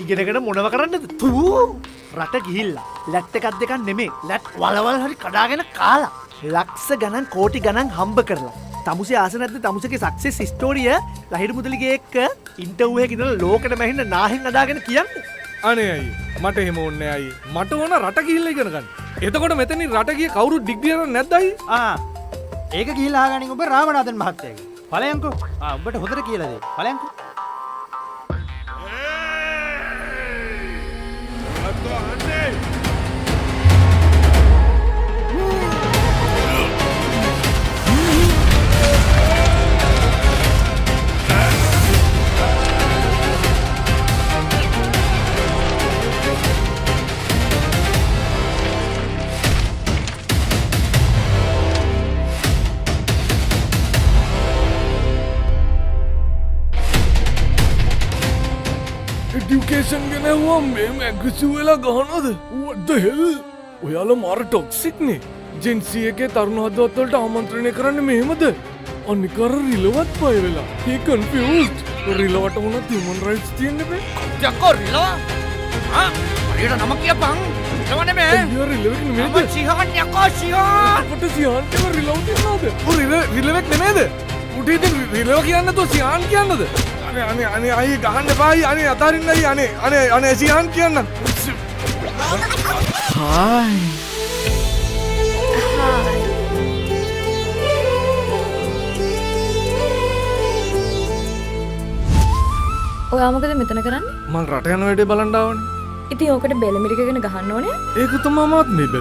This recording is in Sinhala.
ඉගෙනගෙන මොනව කරන්නද? තූ රට ගිහිල්ලා ලැට් එකක් දෙකක් නෙමේ ලැට් වලවල් හරි කඩාගෙන කාලා ලක්ෂ ගණන් කෝටි ගණන් හම්බ කරලා තමුසේ ආස නැද්ද තමුසේගේ සක්සස් ස්ටෝරිය ලහිරු මුදලිගේ එක්ක ඉන්ටර්විව් එකක ඉඳලා ලෝකෙට මැහෙන්න නාහින් අදාගෙන කියන්නේ. අනේ අයි මට එහෙම ඕනේ අයි. මට ඕන රට ගිහිල්ලා ඉගෙන ගන්න. එතකොට මෙතනින් රට ගිය කවුරුත් ඩිග්‍රී අරන් නැද්ද අයි? ඒක ගිහිල්ලා අහගනින් ඔබ රාමනාදන් මහත්තයාගේ. ඵලයන්කෝ. උඹට හොඳට කියලා දෙයි. ඵලයන්කෝ. එඩියුකේෂන් ගැන හුවා මේ මැගසින් වෙලා ගහනවද? what the hell? ඔයාලා මාර ටොක්සික් නේ. ජෙන්සී එකේ තරුණ හදවත් වලට ආමන්ත්‍රණය කරන්නේ මෙහෙමද? අනිකර රිලවත් පය වෙලා. he confused. රිලවට වුණත් human rights තියෙන්න බෑ. යකෝ රිලව? හරියට නම කියපන්. රිලව නෙමෙයි. ඊය රිලවෙක් නෙමෙයිද? මම සිහන් යකෝ සිහන්. අපට සියාන් කියලා රිලව කියනවාද? රිලවෙක් නෙමෙයිද? උඩ ඉතින් රිලව කියන්න තෝ සියාන් කියන්නද? අනේ අයි ගහන්න එපායි. අනේ අතාරින්න අයි. අනේ සියාන් කියන්න. හායි ඔයා මොකද මෙතන කරන්නේ? මං රට යන වැඩේ බලන්න ආවනේ. ඉතින් ඕකට බෙල මිරිකගෙන ගහන්න ඕනේ. ඒක තමයි මාත් මේ